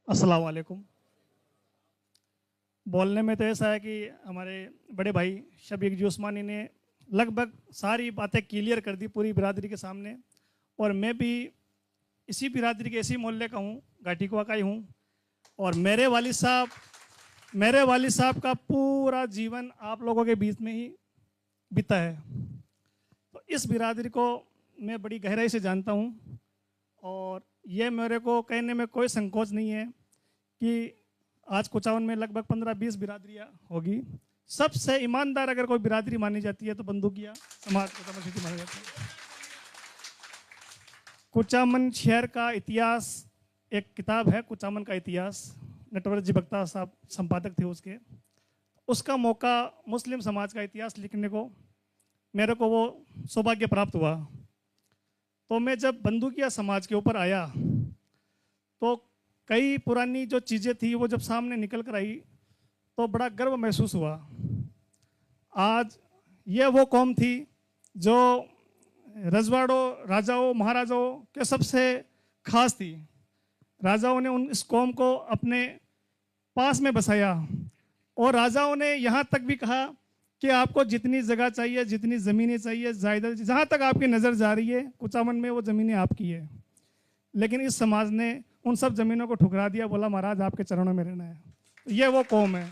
अस्सलाम वालेकुम। बोलने में तो ऐसा है कि हमारे बड़े भाई शबीक जी उस्मानी ने लगभग सारी बातें क्लियर कर दी पूरी बिरादरी के सामने। और मैं भी इसी बिरादरी के इसी मोहल्ले का हूँ, घाटीकुआ का ही हूँ। और मेरे वालिद साहब का पूरा जीवन आप लोगों के बीच में ही बीता है। तो इस बिरादरी को मैं बड़ी गहराई से जानता हूँ और ये मेरे को कहने में कोई संकोच नहीं है कि आज कुचावन में लगभग 15-20 बिरादरियाँ होगी। सबसे ईमानदार अगर कोई बिरादरी मानी जाती है तो बंदूकिया समाज कुचामन सिटी माना जाता है। कुचामन शहर का इतिहास एक किताब है, कुचामन का इतिहास, नटवर जी बख्ता साहब संपादक थे उसके। उसका मौका मुस्लिम समाज का इतिहास लिखने को मेरे को वो सौभाग्य प्राप्त हुआ। तो मैं जब बंदूकिया समाज के ऊपर आया तो कई पुरानी जो चीज़ें थी वो जब सामने निकल कर आई तो बड़ा गर्व महसूस हुआ। आज ये वो कौम थी जो रजवाड़ों, राजाओं, महाराजाओं के सबसे खास थी। राजाओं ने इस कौम को अपने पास में बसाया और राजाओं ने यहाँ तक भी कहा कि आपको जितनी जगह चाहिए, जितनी ज़मीनें चाहिए, जायदाद, जहाँ तक आपकी नज़र जा रही है कुचामन में वो ज़मीनें आपकी है। लेकिन इस समाज ने उन सब ज़मीनों को ठुकरा दिया, बोला महाराज आपके चरणों में रहना है। ये वो कौम है।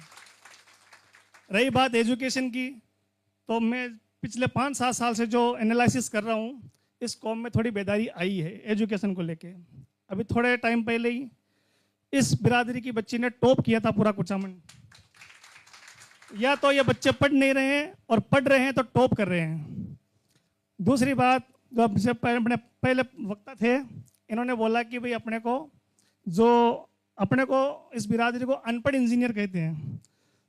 रही बात एजुकेशन की, तो मैं पिछले 5-7 साल से जो एनालिसिस कर रहा हूँ, इस कौम में थोड़ी बेदारी आई है एजुकेशन को लेके। अभी थोड़े टाइम पहले ही इस बिरादरी की बच्ची ने टॉप किया था पूरा कुचामन। या तो ये बच्चे पढ़ नहीं रहे हैं और पढ़ रहे हैं तो टॉप कर रहे हैं। दूसरी बात, जो अपने पहले वक्ता थे, इन्होंने बोला कि भाई अपने को इस बिरादरी को अनपढ़ इंजीनियर कहते हैं।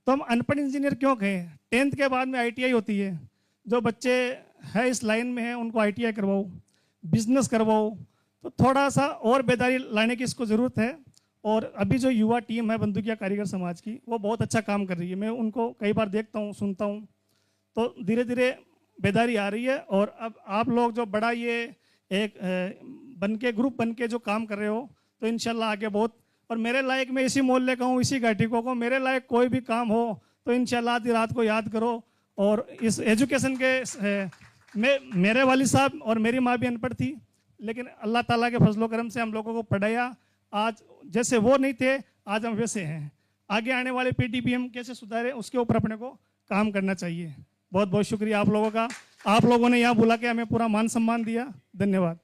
तो हम अनपढ़ इंजीनियर क्यों कहें? 10th के बाद में ITI होती है। जो बच्चे हैं इस लाइन में हैं उनको ITI करवाओ, बिजनेस करवाओ। तो थोड़ा सा और बेदारी लाने की इसको ज़रूरत है। और अभी जो युवा टीम है बंदूकिया कारीगर समाज की, वो बहुत अच्छा काम कर रही है। मैं उनको कई बार देखता हूँ, सुनता हूँ, तो धीरे धीरे बेदारी आ रही है। और अब आप लोग जो बड़ा ये एक ग्रुप बन के जो काम कर रहे हो, तो इंशाल्लाह आगे बहुत। और मेरे लायक, मैं इसी मोहल्ले का हूँ, इसी घाटीकों को, मेरे लायक कोई भी काम हो तो इंशाल्लाह आधी रात को याद करो। और इस एजुकेशन के मेरे वालिद साहब और मेरी माँ भी अनपढ़ थी, लेकिन अल्लाह ताला के फजलो करम से हम लोगों को पढ़ाया। आज जैसे वो नहीं थे, आज हम वैसे हैं। आगे आने वाले पीढ़ी भी हम कैसे सुधारें, उसके ऊपर अपने को काम करना चाहिए। बहुत बहुत शुक्रिया आप लोगों का। आप लोगों ने यहाँ बुला के हमें पूरा मान सम्मान दिया। धन्यवाद।